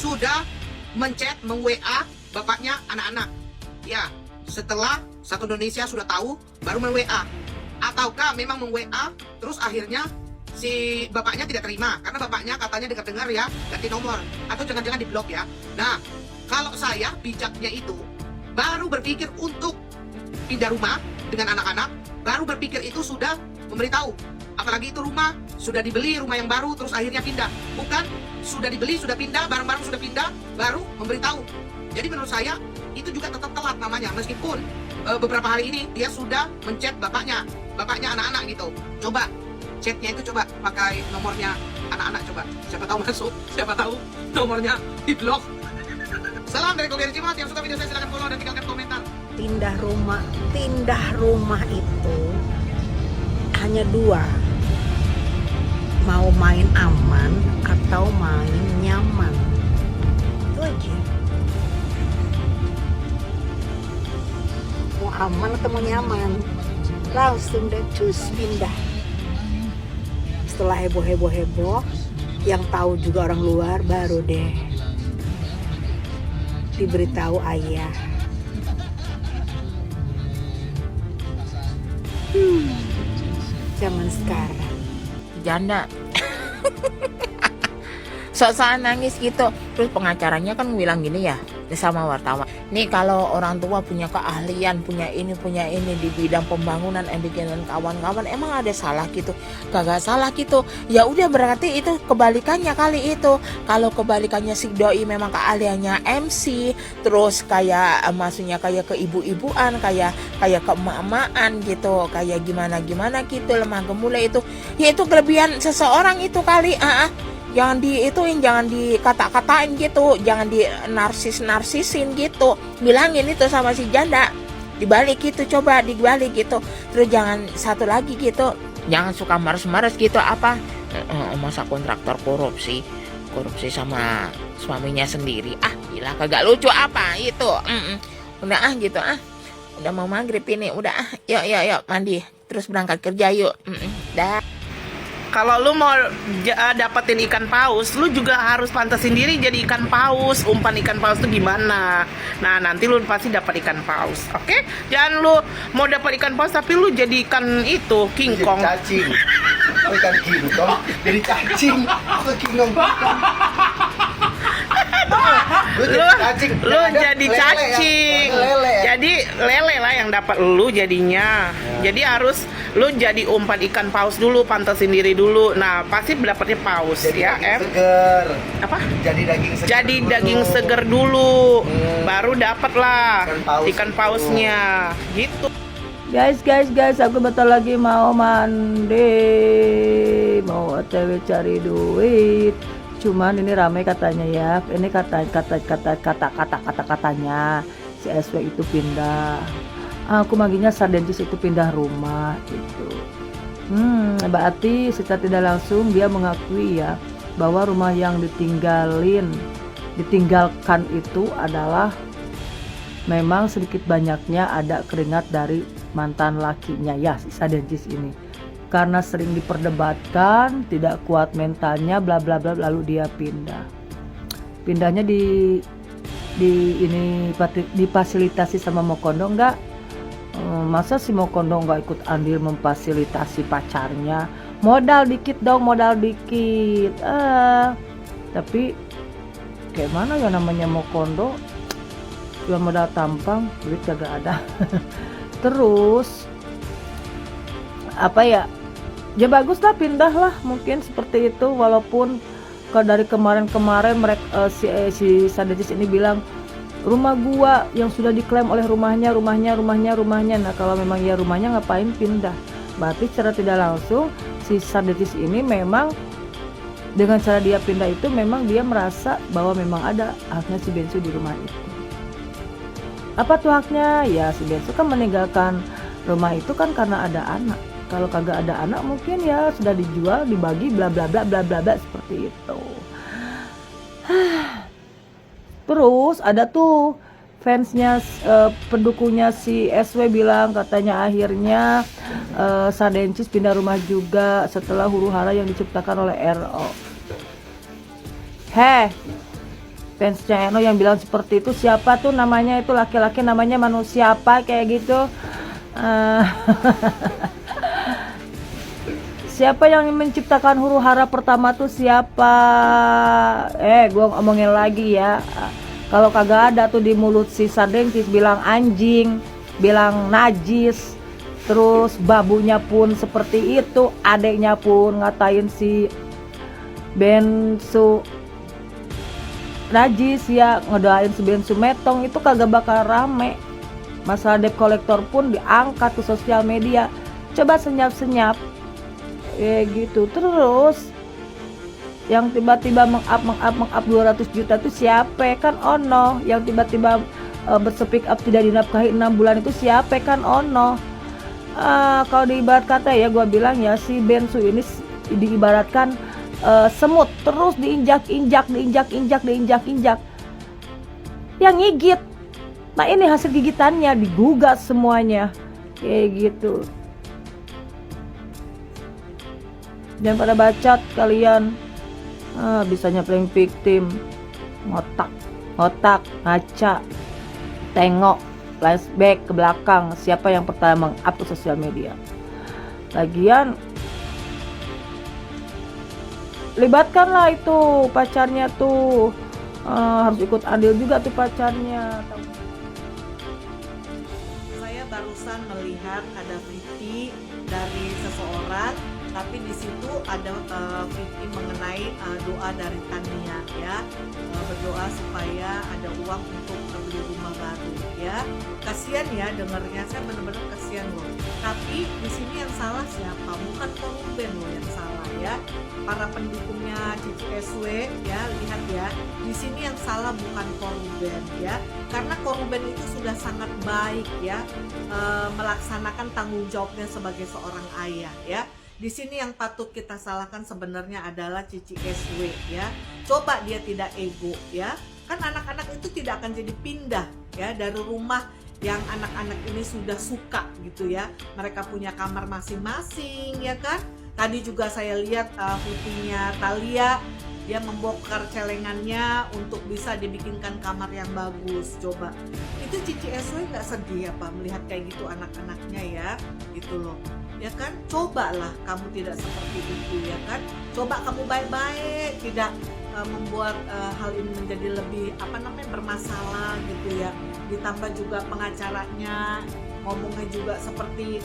sudah menchat, meng-WA bapaknya anak-anak. Ya, setelah satu Indonesia sudah tahu, baru meng-WA. Ataukah memang meng-WA, terus akhirnya si bapaknya tidak terima, karena bapaknya katanya dengar-dengar ya, ganti nomor. Atau jangan-jangan di-blok ya. Nah, kalau saya bijaknya itu, baru berpikir untuk pindah rumah dengan anak-anak, baru berpikir itu sudah memberitahu. Apalagi itu rumah sudah dibeli, rumah yang baru, terus akhirnya pindah. Bukan sudah dibeli, sudah pindah, barang-barang sudah pindah, baru memberitahu. Jadi menurut saya itu juga tetap telat namanya, meskipun beberapa hari ini dia sudah menchat bapaknya anak-anak gitu. Coba chatnya itu coba pakai nomornya anak-anak, coba. Siapa tahu masuk, siapa tahu nomornya di blok. Salam dari Koger Cimat. Yang suka video saya silahkan follow dan tinggalkan komentar. Pindah rumah itu hanya dua, mau main aman atau main nyaman, itu aja. Mau aman atau mau nyaman, langsung deh cus pindah. Setelah heboh, yang tahu juga orang luar, baru deh diberitahu ayah. Zaman sekarang janda sok-sokan nangis gitu. Terus pengacaranya kan bilang gini ya sama wartawan, nih kalau orang tua punya keahlian, punya ini di bidang pembangunan, bikinan kawan-kawan, emang ada salah gitu? Kagak salah gitu. Ya udah, berarti itu kebalikannya kali itu. Kalau kebalikannya si doi memang keahliannya MC, terus kayak maksudnya kayak keibu-ibuan, kayak ke emak-emakan gitu, kayak gimana gitu, lemah gemula itu, ya itu kelebihan seseorang itu kali. Jangan diituin, jangan dikata-katain gitu, jangan di narsisin gitu. Bilangin itu sama si janda, dibalik gitu, coba dibalik gitu. Terus jangan satu lagi gitu, jangan suka maras-maras gitu. Apa masa kontraktor korupsi sama suaminya sendiri, gila kagak lucu apa itu. Udah gitu, udah mau maghrib ini, udah yuk mandi terus berangkat kerja yuk. Dah. Kalau lu mau dapetin ikan paus, lu juga harus pantasin diri jadi ikan paus. Umpan ikan paus itu gimana? Nah, nanti lu pasti dapat ikan paus. Oke? Jangan lu mau dapat ikan paus tapi lu jadi ikan itu, King Kong. Jadi cacing. Ikan King Kong jadi cacing. Itu King Kong. Lu jadi cacing. Jadi lele lah yang dapat lu jadinya. Jadi harus lu jadi umpan ikan paus dulu, pantasin diri dulu. Nah, pasti dapatnya paus jadi ya, seger. Apa? Jadi daging seger. Jadi daging seger dulu. Baru dapat lah ikan pausnya. Gitu. Guys, aku bentar lagi mau mandi, mau OTW cari duit. Cuman ini ramai katanya ya. Ini katanya si SW itu pindah. Aku maginya Sardentis itu pindah rumah gitu. Berarti secara tidak langsung dia mengakui ya bahwa rumah yang ditinggalkan itu adalah memang sedikit banyaknya ada keringat dari mantan lakinya ya, si Sardentis ini. Karena sering diperdebatkan, tidak kuat mentalnya, bla bla bla, lalu dia pindah. Pindahnya difasilitasi sama Mokondo enggak? Masa si Mokondo enggak ikut andil memfasilitasi pacarnya? Modal dikit dong, tapi kayak mana ya namanya Mokondo? Cuma modal tampang, duit kagak ada. Terus apa ya? Ya bagus lah, pindah lah mungkin seperti itu. Walaupun dari kemarin mereka si Sardentis ini bilang rumah gua yang sudah diklaim oleh rumahnya. Nah kalau memang ya rumahnya, ngapain pindah? Berarti secara tidak langsung si Sardentis ini memang dengan cara dia pindah itu memang dia merasa bahwa memang ada haknya si Bensu di rumah itu. Apa tuh haknya? Ya si Bensu kan meninggalkan rumah itu kan karena ada anak. Kalau kagak ada anak mungkin ya sudah dijual, dibagi, bla bla bla bla bla bla, seperti itu. Terus ada tuh fansnya, pendukungnya si SW bilang katanya akhirnya Sardentis pindah rumah juga setelah huru hara yang diciptakan oleh RO. fansnya Eno yang bilang seperti itu. Siapa tuh namanya itu laki-laki, namanya manusia apa kayak gitu. Siapa yang menciptakan huru hara pertama tuh siapa? Gue ngomongin lagi ya. Kalau kagak ada tuh di mulut si Sardengtis bilang anjing, bilang najis. Terus babunya pun seperti itu, adeknya pun ngatain si Bensu najis ya, ngedoain si Bensu metong, itu kagak bakal rame. Masalah debt collector pun diangkat ke sosial media. Coba senyap-senyap gitu. Terus yang tiba-tiba meng-up 200 juta itu siapa? Kan Ono. Yang tiba-tiba berspeak up tidak dinafkahi 6 bulan itu siapa? Kan Ono. Kalau diibarat kata ya, gue bilang ya, si Bensu ini diibaratkan semut, terus diinjak-injak yang ngigit. Nah ini hasil gigitannya, digugat semuanya kayak gitu. Jangan pada bacot kalian. Bisanya playing victim, otak ngaca, tengok flashback ke belakang, siapa yang pertama meng-up ke sosial media. Lagian libatkanlah itu pacarnya tuh, harus ikut andil juga tuh pacarnya. Saya barusan melihat ada VT dari seseorang, tapi di situ ada VT mengenai doa dari Tania ya, berdoa supaya ada uang untuk beli rumah baru ya. Kasihan ya dengarnya, saya benar-benar kasihan loh. Tapi di sini yang salah siapa? Bukan korban loh yang salah ya. Para pendukungnya Cici SW ya, lihat ya. Di sini yang salah bukan korban ya. Karena korban itu sudah sangat baik ya, melaksanakan tanggung jawabnya sebagai seorang ayah ya. Di sini yang patut kita salahkan sebenarnya adalah Cici SW ya. Coba dia tidak ego ya. Kan anak-anak itu tidak akan jadi pindah ya dari rumah yang anak-anak ini sudah suka gitu ya. Mereka punya kamar masing-masing ya kan. Tadi juga saya lihat VT-nya Thalia, dia membongkar celengannya untuk bisa dibikinkan kamar yang bagus. Coba itu Cici SW nggak sedih apa melihat kayak gitu anak-anaknya ya, gitu loh ya kan. Cobalah kamu tidak seperti itu ya kan. Coba kamu baik-baik, tidak membuat hal ini menjadi lebih bermasalah gitu ya. Ditambah juga pengacaranya ngomongnya juga seperti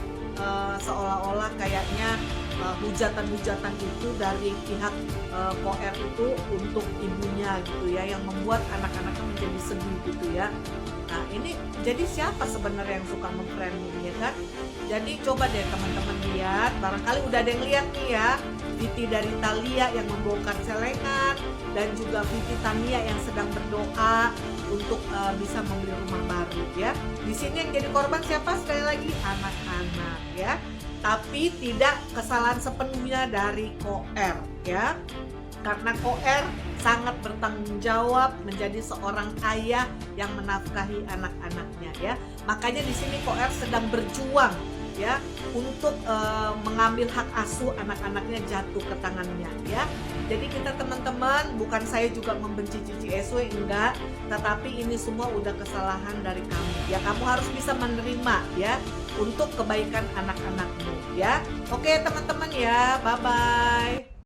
seolah-olah kayaknya hujatan-hujatan itu dari pihak Koer itu untuk ibunya gitu ya, yang membuat anak-anaknya menjadi sedih gitu ya. Nah ini jadi siapa sebenarnya yang suka memframing ya kan? Jadi coba deh teman-teman lihat, barangkali udah ada yang lihat nih ya, VT dari Thalia yang membongkar celengan dan juga VT Tania yang sedang berdoa untuk bisa membeli rumah baru ya. Di sini yang jadi korban siapa? Sekali lagi anak-anak ya. Tapi tidak kesalahan sepenuhnya dari Koer ya. Karena Koer sangat bertanggung jawab menjadi seorang ayah yang menafkahi anak-anaknya ya. Makanya di sini Koer sedang berjuang ya untuk mengambil hak asuh anak-anaknya jatuh ke tangannya ya. Jadi kita teman-teman, bukan saya juga membenci Cici SW, enggak, tetapi ini semua udah kesalahan dari kamu ya. Kamu harus bisa menerima ya untuk kebaikan anak-anakmu ya. Oke teman-teman ya, bye bye.